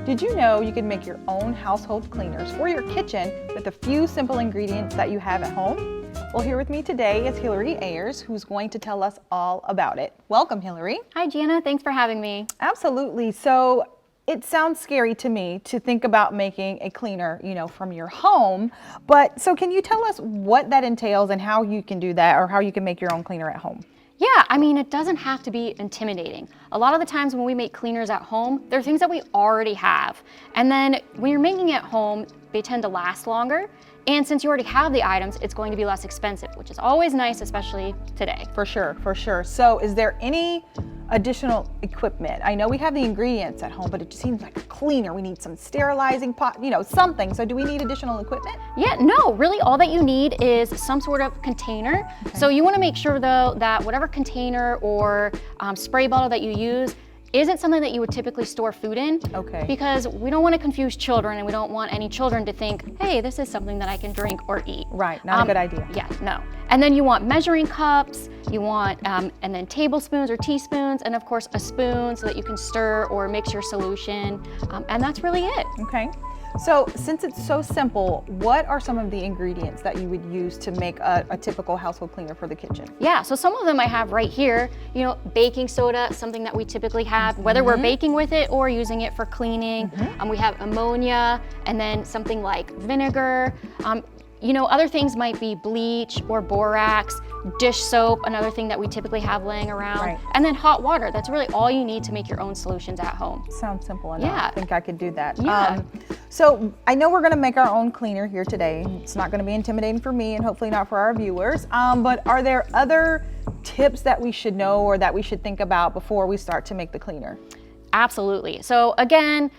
Did you know you can make your own household cleaners for your kitchen with a few simple ingredients that you have at home? Well, here with me today is Hillary Ayers, who's going to tell us all about it. Welcome, Hillary. Hi, Jana. Thanks for having me. Absolutely. So it sounds scary to me to think about making a cleaner, from your home. But so can you tell us what that entails and how you can do that, or how you can make your own cleaner at home? Yeah, it doesn't have to be intimidating. A lot of the times when we make cleaners at home, they're things that we already have. And then when you're making it at home, they tend to last longer. And since you already have the items, it's going to be less expensive, which is always nice, especially today. For sure, for sure. So is there any additional equipment? I know we have the ingredients at home, but it just seems like a cleaner. We need some sterilizing pot, something. So do we need additional equipment? Yeah, no, really all that you need is some sort of container. Okay. So you want to make sure though that whatever container or spray bottle that you use isn't something that you would typically store food in. Okay. Because we don't want to confuse children, and we don't want any children to think, hey, this is something that I can drink or eat. Right, not a good idea. Yeah, no. And then you want measuring cups, you want, and then tablespoons or teaspoons, and of course a spoon so that you can stir or mix your solution. And that's really it. Okay. So since it's so simple, what are some of the ingredients that you would use to make a typical household cleaner for the kitchen? Yeah, so some of them I have right here. Baking soda, something that we typically have, whether we're baking with it or using it for cleaning. We have ammonia, and then something like vinegar. Other things might be bleach or borax, dish soap, another thing that we typically have laying around. Right. And then hot water. That's really all you need to make your own solutions at home. Sounds simple enough. Yeah. I think I could do that. Yeah. So I know we're going to make our own cleaner here today. It's not going to be intimidating for me, and hopefully not for our viewers. But are there other tips that we should know or that we should think about before we start to make the cleaner? Absolutely. So again,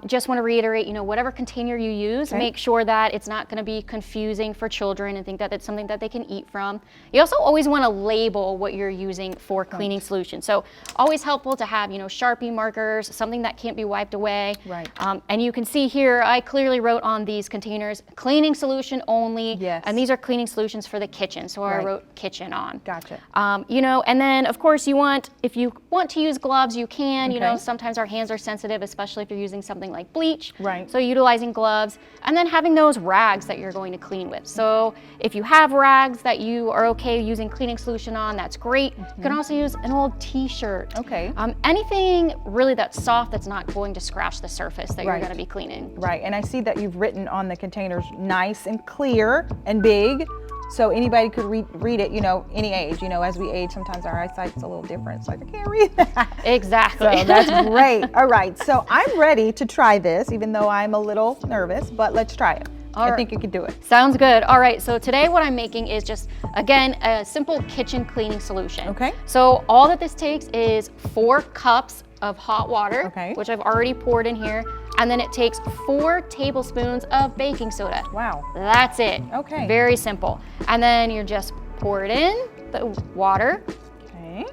just want to reiterate, whatever container you use, make sure that it's not going to be confusing for children and think that it's something that they can eat from. You also always want to label what you're using for cleaning solutions. So always helpful to have, Sharpie markers, something that can't be wiped away. Right. And you can see here, I clearly wrote on these containers, cleaning solution only. Yes. And these are cleaning solutions for the kitchen. So I wrote kitchen on. Gotcha. And then of course if you want to use gloves, you can, sometimes our hands are sensitive, especially if you're using something like bleach. Right. So utilizing gloves, and then having those rags that you're going to clean with. So if you have rags that you are okay using cleaning solution on, that's great. You can also use an old t-shirt. Okay. Anything really that's soft, that's not going to scratch the surface that you're going to be cleaning. Right, and I see that you've written on the containers nice and clear and big. So anybody could read it, any age. As we age, sometimes our eyesight's a little different. It's like, I can't read that. Exactly. So that's great. All right, so I'm ready to try this, even though I'm a little nervous, but let's try it. I think you can do it. Sounds good. All right, so today what I'm making is just, again, a simple kitchen cleaning solution. Okay. So all that this takes is 4 cups of hot water, which I've already poured in here, and then it takes 4 tablespoons of baking soda. Wow. That's it. Okay. Very simple. And then you just pour it in, the water. Okay.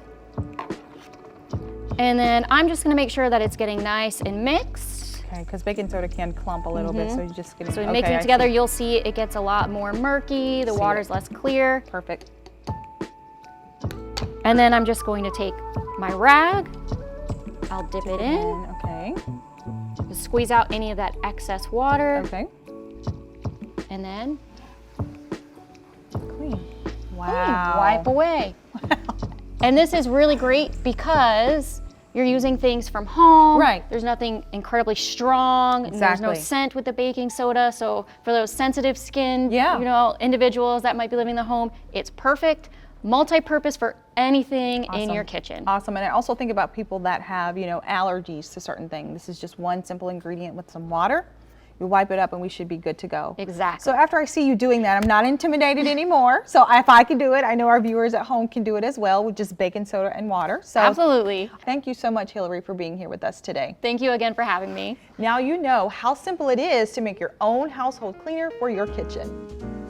And then I'm just gonna make sure that it's getting nice and mixed. Okay, because baking soda can clump a little bit, so you just get it. So mixing it together, you'll see it gets a lot more murky, the water's less clear. Perfect. And then I'm just going to take my rag, I'll dip it in. Okay. Just squeeze out any of that excess water. Okay. And then Clean. Wow. clean, wipe away. And this is really great because you're using things from home. Right. There's nothing incredibly strong. Exactly. There's no scent with the baking soda. So for those sensitive skin, Yeah. individuals that might be living in the home, it's perfect. Multi-purpose for anything in your kitchen. Awesome. And I also think about people that have, allergies to certain things. This is just one simple ingredient with some water. You wipe it up and we should be good to go. Exactly. So after I see you doing that, I'm not intimidated anymore. So if I can do it, I know our viewers at home can do it as well with just baking soda and water. So Absolutely. Thank you so much, Hillary, for being here with us today. Thank you again for having me. Now you know how simple it is to make your own household cleaner for your kitchen.